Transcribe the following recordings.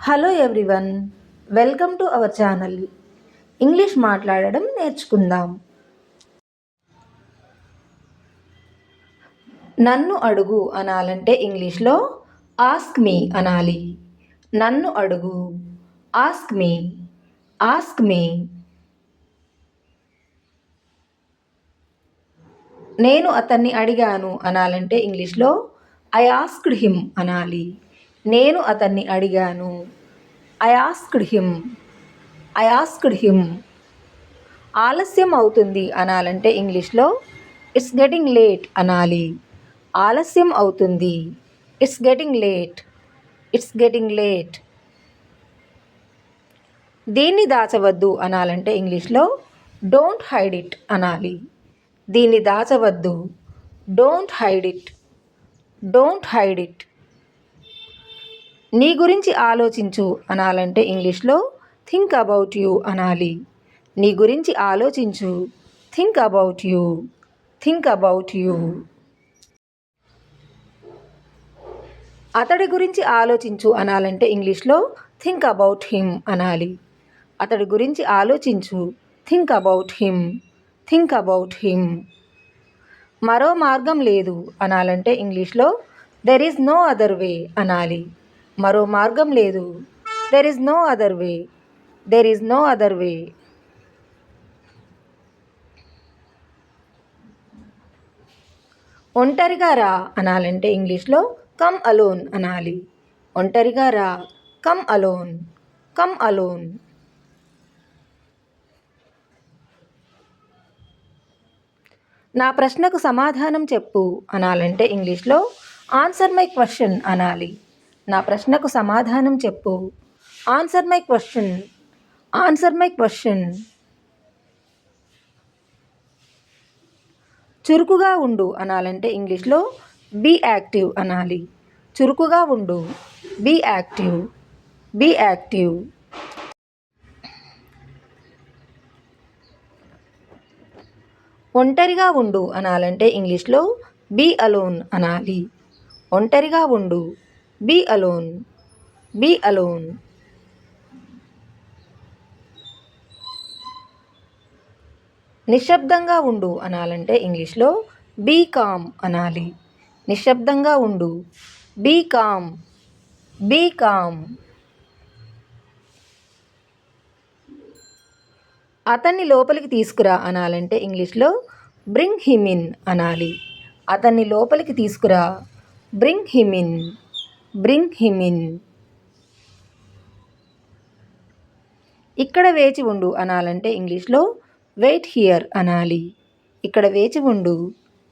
Hello everyone, welcome to our channel. English మాట్లాడడం నేర్చుకుందాం. నన్ను అడుగు అనాలంటే ఇంగ్లీష్లో ఆస్క్ మీ అనాలి. నన్ను అడుగు, ఆస్క్ మీ, ఆస్క్ మీ. నేను అతన్ని అడిగాను అనాలంటే ఇంగ్లీష్లో ఐ ఆస్క్డ్ హిమ్ అనాలి. నేను అతన్ని అడిగాను, I asked him, I asked him. ఆలస్యం అవుతుంది అనాలంటే ఇంగ్లీష్లో ఇట్స్ గెటింగ్ లేట్ అనాలి. ఆలస్యం అవుతుంది, it's getting late, it's getting late. దీన్ని దాచవద్దు అనాలంటే ఇంగ్లీష్లో డోంట్ హైడ్ ఇట్ అనాలి. దీన్ని దాచవద్దు, don't hide it, don't hide it. నీ గురించి ఆలోచించు అనాలంటే ఇంగ్లీష్లో థింక్ అబౌట్ యూ అనాలి. నీ గురించి ఆలోచించు, think about you, think about you. అతడి గురించి ఆలోచించు అనాలంటే ఇంగ్లీష్లో థింక్ అబౌట్ హిమ్ అనాలి. అతడి గురించి ఆలోచించు, think about him, think about him. మరో మార్గం లేదు అనాలంటే ఇంగ్లీష్లో there is no other way అనాలి. మరో మార్గం లేదు, there is no other way, there is no other way. ఒంటరిగా రా అనాలంటే ఇంగ్లీష్లో కమ్ అలోన్ అనాలి. ఒంటరిగా రా, కమ్ అలోన్, కమ్ అలోన్. నా ప్రశ్నకు సమాధానం చెప్పు అనాలంటే ఇంగ్లీష్లో ఆన్సర్ మై క్వశ్చన్ అనాలి. నా ప్రశ్నకు సమాధానం చెప్పు, answer my question, answer my question. చురుకుగా ఉండు అనాలంటే ఇంగ్లీష్లో బీ యాక్టివ్ అనాలి. చురుకుగా ఉండు, బీ యాక్టివ్, బీ యాక్టివ్. ఒంటరిగా ఉండు అనాలంటే ఇంగ్లీష్లో బీ అలోన్ అనాలి. ఒంటరిగా ఉండు, బీ అలోన్, బీ అలోన్. నిశ్శబ్దంగా ఉండు అనాలంటే ఇంగ్లీష్లో బీ కామ్ అనాలి. నిశ్శబ్దంగా ఉండు, బీ కామ్, బీ కామ్. అతన్ని లోపలికి తీసుకురా అనాలంటే ఇంగ్లీష్లో బ్రింగ్ హిమ్ ఇన్ అనాలి. అతన్ని లోపలికి తీసుకురా, bring him in, bring him in. ఇక్కడ వేచి ఉండు అనాలంటే ఇంగ్లీష్లో వెయిట్ హియర్ అనాలి. ఇక్కడ వేచి ఉండు,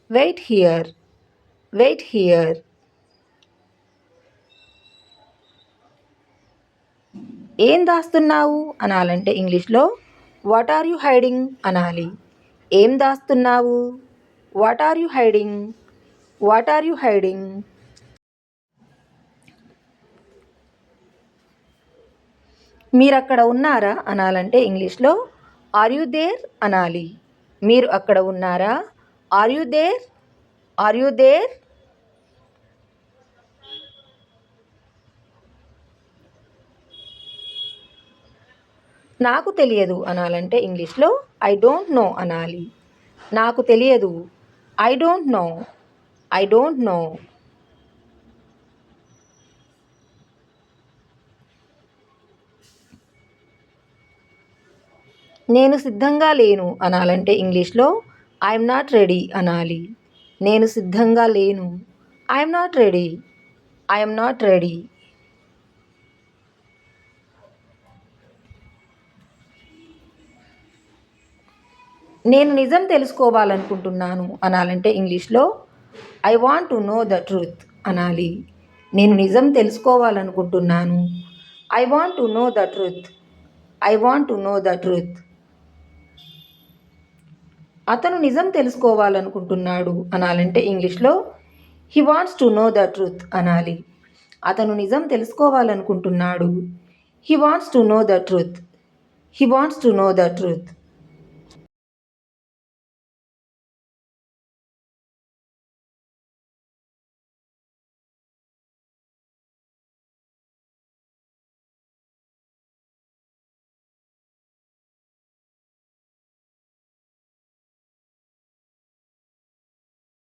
వెయిట్ హియర్, వెయిట్ హియర్. ఏం దాస్తున్నావు అనాలంటే ఇంగ్లీష్లో వాట్ ఆర్ యు హైడింగ్ అనాలి. ఏం దాస్తున్నావు, what are you hiding, what are you hiding. మీరక్కడ ఉన్నారా అనాలంటే ఇంగ్లీష్లో ఆర్ యు దేర్ అనాలి. మీరు అక్కడ ఉన్నారా, are you there, are you there. నాకు తెలియదు అనాలంటే ఇంగ్లీష్లో ఐ డోంట్ నో అనాలి. నాకు తెలియదు, I don't know, I don't know. నేను సిద్ధంగా లేను అనాలంటే ఇంగ్లీష్లో ఐఎమ్ నాట్ రెడీ అనాలి. నేను సిద్ధంగా లేను, I'm not ready, I'm not ready. నేను నిజం తెలుసుకోవాలనుకుంటున్నాను అనాలంటే ఇంగ్లీష్లో I want to know the truth అనాలి. నేను నిజం తెలుసుకోవాలనుకుంటున్నాను, I want to know the truth, I want to know the truth. అతను నిజం తెలుసుకోవాలనుకుంటున్నాడు అనాలంటే ఇంగ్లీష్లో he wants to know the truth అనాలి. అతను నిజం తెలుసుకోవాలనుకుంటున్నాడు, he wants to know the truth, he wants to know the truth.